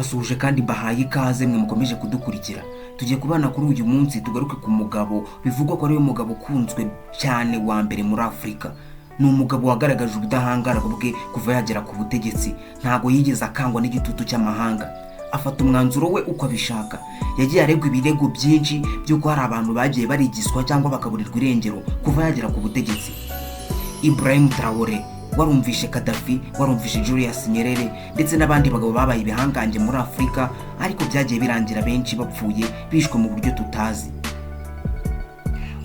ndabasuhuje kandi bahaye ikaze mwe mukomeje kudukurikira. Tugiye kubana kuri uyu munsi tugaruke ku mugabo bivugwa ko ari we mugabo ukunzwe cyane wa mbere muri Afurika. Ni umugabo wagaragaje ubudahangarwa bwe kuva yagera ku butegetsi, ntago yigeze akangwa n'igitutu cy'amahanga. Afata umwanzuro we uko abishaka. Yagiye aregwa ibirego byinshi by'uko hari abantu bagiye barigiswa cyangwa bakaburirwa irengero kuva yagera ku butegetsi. IBLAHIM TRAOLE, warumvishe Gaddafi, warumvishe Julius Nyerere ndetse n'abandi bagabo babaye ibihangange muri Afurika, ariko byagiye birangira benshi bapfuye bishwe mu buryo tutazi.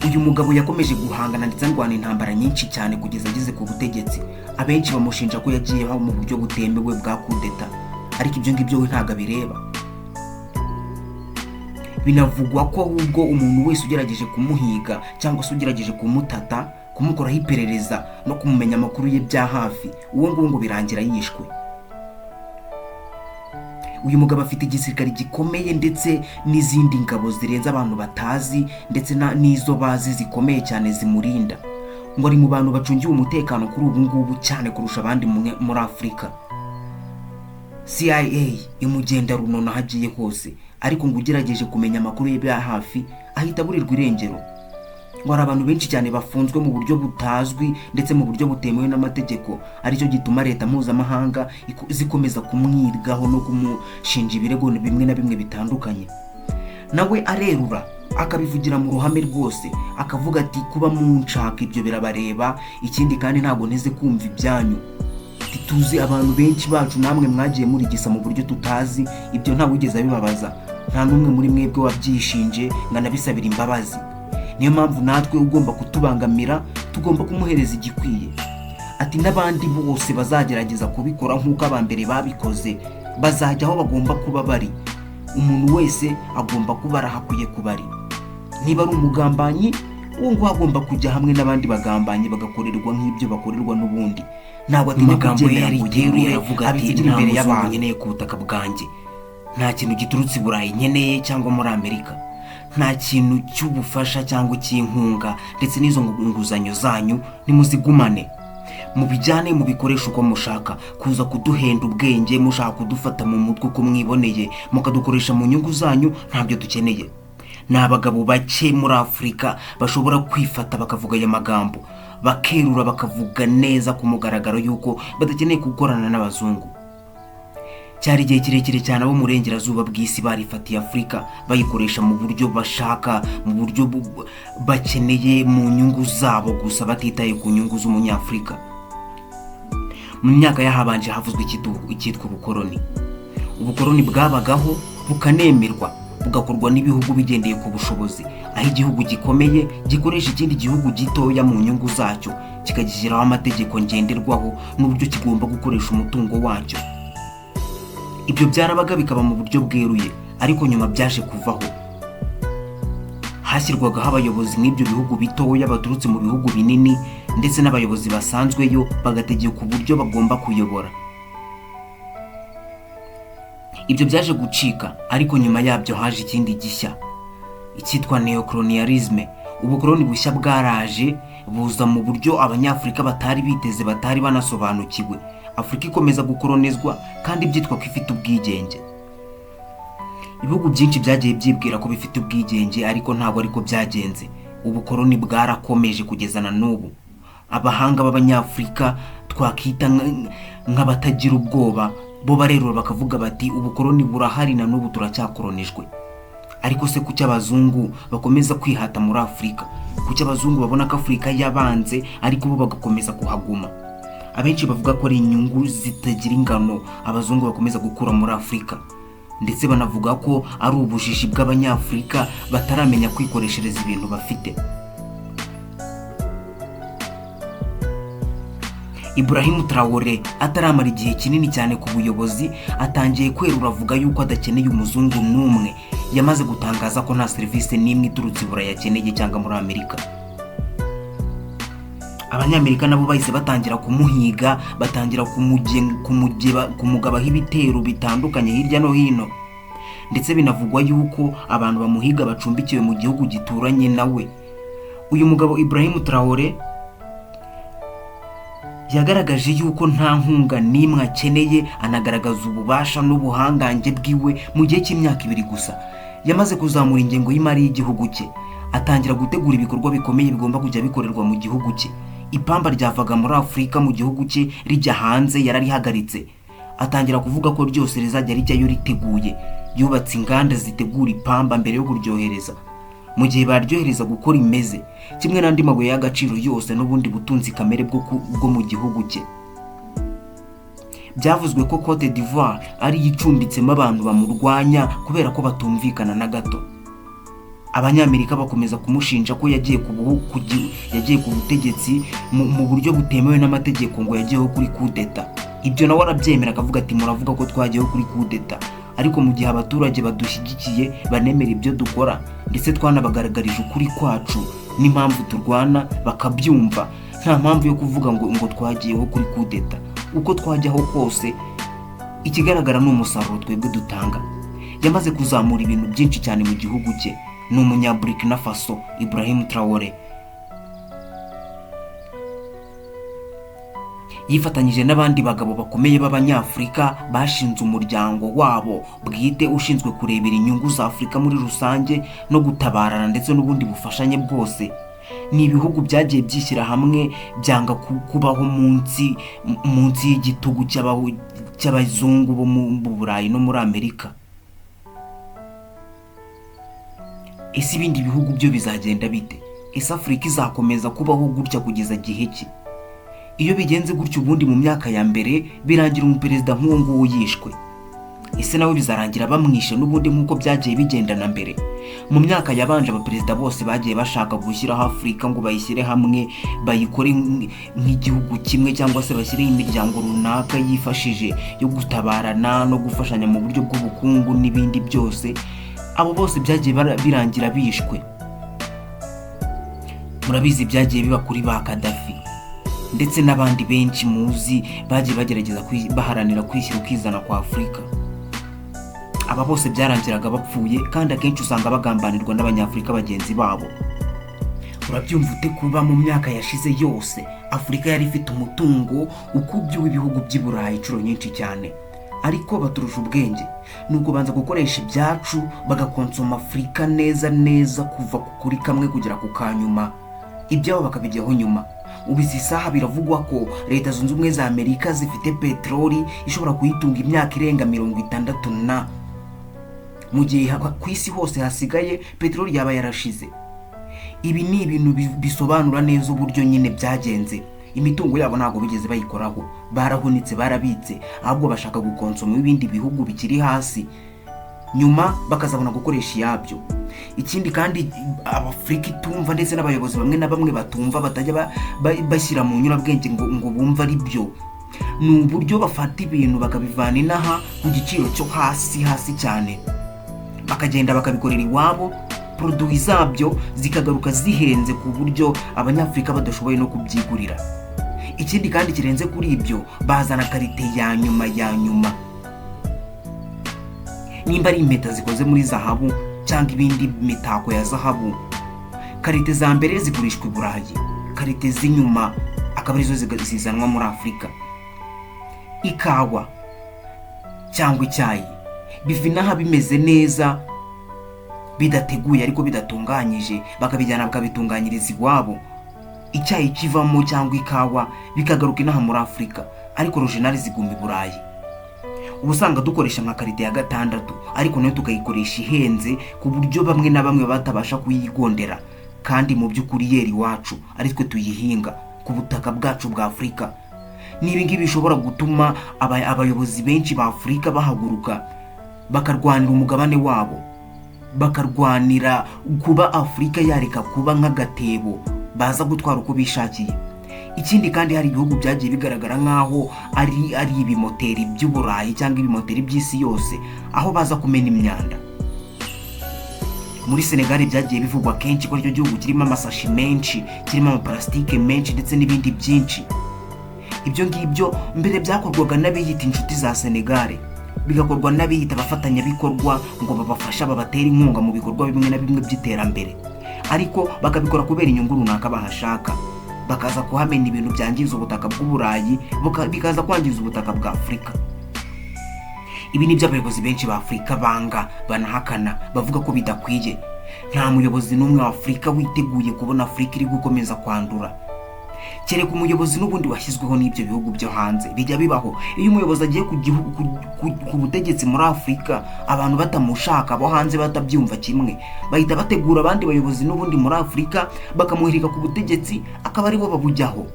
Uyu mugabo yakomeje guhangana ndetse arwana intambara nyinshi cyane kugeza ageze ku butegetsi. Abenshi bamushinja ko yagiye mu buryo butemewe bwa kudeta, ariko ibyo ngibyo we ntago bireba. Binavugwa ko ahubwo umuntu wese ugerageje kumuhiga cyangwa se ugerageje kumutata, kumukoraho iperereza no kumumenya amakuru ye bya hafi, uwo ngo birangira yishwe. Uyu mugabo afite igisirikare gikomeye ndetse n'izindi ngabo zirenze abantu batazi ndetse n'izo bazi zikomeye cyane zimurinda. Ngo ari mu bantu bacungiwe umutekano kuri ubu ngubu cyane kurusha abandi muri Afurika. CIA imugenda runono hagiye hose, ariko ngo ugerageje kumenya amakuru ye bya hafi ahita aburirwa irengero. Ngo hari abantu benshi cyane bafunzwe mu buryo butazwi ndetse mu buryo butemewe n'amategeko, aricyo gituma leta mpuzamahanga zikomeza kumwirgaho no kumushinja ibirego bimwe na bimwe bitandukanye. Nawe arerura akabivugira mu ruhame rwose, akavuga ati kuba mu nshaka ibyo birabareba, ikindi kandi ntabwo nteze kumva ibyanyu. Tuzi abantu benshi bacu namwe mwagiye murigisa mu buryo tutazi, ibyo nta wigeze abibabaza, nta n'umwe muri mwebwe wabyishinje nganabisabira imbabazi. Niyo mpamvu natwe ugomba kutubangamira tugomba kumuhereza igikwiye. Ati n'abandi bose bazagerageza kubikora nk'uko abambere babikoze bazajya aho bagomba kuba bari. Umuntu wese agomba kuba arahakwiye kubari. Niba ari umugambanyi, uwo ngo agomba kujya hamwe n'abandi bagambanyi bagakorerwa nk'ibyo bakorerwa n'ubundi. Ntabwo atinya kubyemera ngo avuga ati imbere y'abantu nkeneye ku butaka bwanjye. Nta kintu giturutse i Burayi nkeneye cyangwa muri Amerika. Nta kintu cy'ubufasha cyangwa cy'inkunga ndetse n'izo nguzanyo zanyu nimuzigumane. Mubijyane mu bikoresho uko mushaka, kuza kuduhenda ubwenge mushaka kudufata mu mutwe uko mwiboneye mukadukoresha mu nyungu zanyu, ntabyo dukeneye. Ni abagabo bake muri Afurika bashobora kwifata bakavuga aya magambo, bakerura bakavuga neza ku mugaragaro yuko badakeneye gukorana n'abazungu. Cyari igihe kirekire cyane abo murengerazuba bw'isi barifatiye Afurika bayikoresha mu buryo bashaka, mu buryo bakeneye, mu nyungu zabo gusa batitaye ku nyungu z'umunyafurika. Mu myaka yahabanje havuzwe icyitwa ubukoroni. Ubukoroni bwabagaho bukanemerwa, bugakorwa n'ibihugu bigendeye ku bushobozi, aho igihugu gikomeye gikoresha ikindi gihugu gitoya mu nyungu zacyo, kikagishyiraho amategeko ngenderwaho n'uburyo kigomba gukoresha umutungo wacyo. Ibyo byarabaga bikaba mu buryo bweruye, ariko nyuma byaje kuvaho. Hashyirwagaho abayobozi n'ibyo bihugu bitoya baturutse mu bihugu binini, ndetse n'abayobozi basanzweyo bagategeka uburyo bagomba kuyobora. Ibyo byaje gucika, ariko nyuma yabyo haje ikindi gishya, icyitwa neocolonialisme. Ubukoloni bushya bwaraje buza mu buryo abanyafurika batari biteze, batari banasobanukiwe. Afurika ikomeza gukolonizwa kandi byitwa ko ifite ubwigenge. Ibihugu byinshi byagiye byibwira ko bifite ubwigenge, ariko ntabwo ariko byagenze. Ubukoloni bwarakomeje kugeza na n'ubu. Abahanga b'abanyafurika twakita nk'abatagira ubwoba bo barerura bakavuga bati ubukoloni burahari na n'ubu turacyakolonijwe. Ariko se kuki abazungu bakomeza kwihata muri Afurika? Kuki abazungu babona ko Afurika yabanze ariko bo bagakomeza kuhaguma? Abenshi bavuga ko ari inyungu zitagira ingano abazungu bakomeza gukura muri Afurika, ndetse banavuga ko ari ubujiji bw'abanyafurika bataramenya kwikoreshereza ibintu bafite. IBLAHIM TRAOLE ataramara igihe kinini cyane ku buyobozi, atangiye kwerura avuga yuko adakeneye umuzungu n'umwe. Yamaze gutangaza ko nta serivisi n'imwe iturutse i Burayi akeneye cyangwa muri Amerika. Abanyamerika nabo bahise batangira kumuhiga, batangira kumugabaho ibitero bitandukanye hirya no hino, ndetse binavugwa yuko abantu bamuhiga bacumbikiwe mu gihugu gituranye nawe. Uyu mugabo IBLAHIM TRAOLE yagaragaje yuko nta nkunga n'imwe akeneye, anagaragaza ububasha n'ubuhangange bwiwe mu gihe cy'imyaka 2 gusa. Yamaze kuzamura ingengo y'imari y'igihugu cye, atangira gutegura ibikorwa bikomeye bigomba kujya bikorerwa mu gihugu cye. Ipamba ryavaga muri Afurika mu gihugu cye rijya hanze yararihagaritse, atangira kuvuga ko ryose rizajya rijyayo riteguye. Yubatse inganda zitegura ipamba mbere yo kuryohereza, mu gihe baryohereza gukora imeze, kimwe n'andi mabuye y'agaciro yose n'ubundi butunzi kamere bwo mu gihugu cye. Byavuzwe ko Cote d'Ivoire ari yicumbitsemo abantu bamurwanya kubera ko batumvikana na gato. Abanyamerika bakomeza kumushinja ko yagiye ku butegetsi mu buryo butemewe n'amategeko, ngo yagiyeho kuri kudeta. Ibyo nawe arabyemera akavuga ati muravuga ko twagiyeho kuri kudeta, ariko mu gihe abaturage badushyigikiye banemera ibyo dukora ndetse twanabagaragarije ukuri kwacu n'impamvu turwana bakabyumva, nta mpamvu yo kuvuga ngo twagiyeho kuri kudeta. Uko twajyaho kose ikigaragara ni umusaruro twebwe dutanga. Yamaze kuzamura ibintu byinshi cyane mu gihugu cye. Ni umunyaburkina Faso IBLAHIM TRAOLE. Yifatanyije n'abandi bagabo bakomeye b'Abanyafurika bashinze umuryango wabo bwite ushinzwe kurebera inyungu za Afurika muri rusange no gutabarana ndetse n'ubundi bufashanye bwose. Ni ibihugu byagiye byishyira hamwe byanga kubaho munsi y'igitugu cy'abazungu bo mu Burayi no muri Amerika. Ese ibindi bihugu byo bizagenda bite? Ese Afurika izakomeza kubaho gutya kugeza gihe ki? Iyo bigenze gutyo ubundi mu myaka ya mbere birangira umuperezida nk'uwo nguwo yishwe, ese nawe bizarangira bamwishe n'ubundi nk'uko byagiye bigendana mbere? Mu myaka yabanje abaperezida bose bagiye bashaka gushyiraho Afurika ngo bayishyire hamwe, bayikore nk'igihugu kimwe, cyangwa se bashyireho imiryango runaka yifashije yo gutabarana no gufashanya mu buryo bw'ubukungu n'ibindi byose. Abo bose byagiye birangira bishwe. Murabizi byagiye biba kuri ba Gaddafi ndetse n'abandi benshi muzi bagiye bagerageza baharanira kwishyira ukizana kwa Afurika. Aba bose byarangiraga bapfuye, kandi akenshi usanga bagambanirwa n'Abanyafurika bagenzi babo. Urabyumva ute kuba mu myaka yashize yose Afurika yari ifite umutungo ukubye w'ibihugu by'i Burayi inshuro nyinshi cyane, ariko baturusha ubwenge nuko banza gukoresha ibyacu bagakonsoma Afurika neza kuva kuri kamwe kugera ku kanyuma, ibyabo bakabijyaho nyuma. Ubizi isaha biravugwa ko Leta Zunze Ubumwe za Amerika zifite petroli ishobora kuyitunga imyaka irenga 60 mu gihe ku isi hose hasigaye petroli yaba yarashize. Ibi ni ibintu bisobanura neza uburyo nyine byagenze. Imitungo yabo ntago bigeze bayikoraho, barahunitse barabitse, ahubwo bashaka gukonsoma ibindi bihugu bikiri hasi, nyuma bakazabona gukoresha yabyo. Ikindi kandi Afurika itumva ndetse n'abayobozi bamwe na bamwe batumva batajya bashyira mu nyurabwenge ngo bumva ari byo, ni uburyo bafata ibintu bakabivana inaha ku giciro cyo hasi cyane, bakagenda bakabikorera iwabo, produit zabyo zikagaruka zihenze ku buryo Abanyafurika badashoboye no kubyigurira. Ikindi kandi kirenze kuri ibyo, bazana karite ya nyuma. Nimba ari impeta zikoze muri zahabu cyangwa ibindi mitako ya zahabu, karite za mbere zigurishwa i Burayi, karite z'inyuma akaba arizo zizanwa muri Afurika. Ikawa cyangwa icyayi biva inaha bimeze neza, bidateguye ariko bidatunganyije, bakabijyana bakabitunganyiriza iwabo. Icyayi kivamo cyangwa ikawa bikagaruka inaha muri Afurika, ariko original ziguma i Burayi. Ubusanga dukoresha nka karite ya 6, ariko nayo tukayikoresha ihenze ku buryo bamwe na bamwe batabasha kuyigondera, kandi mu by'ukuri yeri wacu ari twe tuyihinga ku butaka bwacu bwa Afurika. Nibi ngibi bishobora gutuma abayobozi benshi ba Afurika bahaguruka bakarwanira umugabane wabo, bakarwanira kuba Afurika yareka kuba nk'agatebo baza gutwara uko bishakiye. Ikindi kandi hari ibihugu byagiye bigaragara nkaho ari ibimoteri by'Uburayi cyangwa ibimoteri by'isi yose, aho baza kumena imyanda. Muri Senegal byagiye bivugwa kenshi ko icyo gihugu kirimo amasashi menshi, kirimo amaplastike menshi ndetse n'ibindi byinshi. Ibyo ngibyo mbere byakorwaga n'abiyita inshuti za Senegal, bigakorwa n'abiyita abafatanyabikorwa ngo babafasha babatera inkunga mu bikorwa bimwe na bimwe by'iterambere, ariko bakabikora kubera inyungu runaka bahashaka. bakaza kuhamena ibintu byangiza ubutaka bw'Uburayi bikaza kwangiza ubutaka bwa Afurika. Ibi ni by'abayobozi benshi ba Afurika banga banahakana bavuga ko bidakwiye. Nta muyobozi n'umwe wa Afurika witeguye kubona Afurika iri gukomeza kwandura, kereka umuyobozi n'ubundi washyizweho n'ibyo bihugu byo hanze. Bijya bibaho iyo umuyobozi agiye ku butegetsi muri Afurika, abantu batamushaka, abo hanze batabyumva kimwe, bahita bategura abandi bayobozi n'ubundi muri Afurika bakamuhirika ku butegetsi, akaba ari bo babujyaho.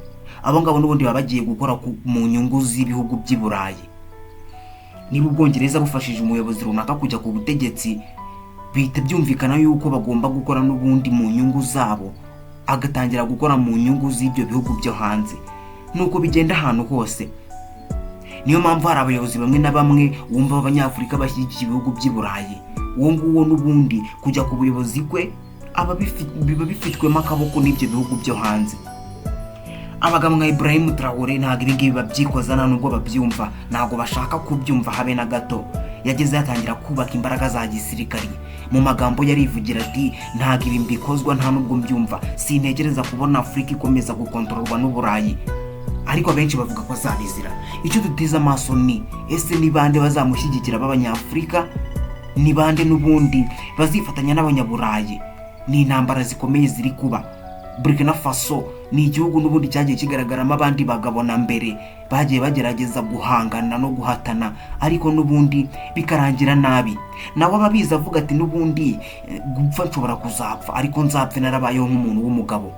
Abo ngabo n'ubundi baba bagiye gukora mu nyungu z'ibihugu by'i Burayi. Niba Ubwongereza bufashije umuyobozi runaka kujya ku butegetsi, bihita byumvikana yuko bagomba gukora n'ubundi mu nyungu zabo, agatangira gukora mu nyungu z'ibyo bihugu byo hanze. Nuko bigenda ahantu hose. Niyo mpamvu hari abayobozi bamwe na bamwe wumva abanyafurika bashyigikiye ibihugu by'i Burayi, uwo nguwo n'ubundi kujya ku buyobozi kwe biba bifitwemo akaboko n'ibyo bihugu byo hanze. Abagabo nka IBLAHIM TRAOLE ntabwo ibi ngibi babyikoza, nta nubwo babyumva, ntabwo bashaka kubyumva habe na gato. Yageze yatangira kubaka imbaraga za gisirikari. Mu magambo yarivugira ati, ntabwo ibi mbikozwa, nta nubwo mbyumva, sintekereza kubona Afurika ikomeza gukontororwa n'Uburayi. Ariko abenshi bavuga ko azabizira. Icyo duteze amaso ni ese ni bande bazamushyigikira b'Abanyafurika, ni bande n'ubundi bazifatanya n'Abanyaburayi. Ni intambara zikomeye ziri kuba. Burkina Faso ni igihugu n'ubundi cyagiye kigaragaramo abandi bagabo na mbere bagiye bagerageza guhangana no guhatana, ariko n'ubundi bikarangira nabi. Nawe ababizi avuga ati n'ubundi gupfa nshobora kuzapfa, ariko nzapfe narabayeho nk'umuntu w'umugabo.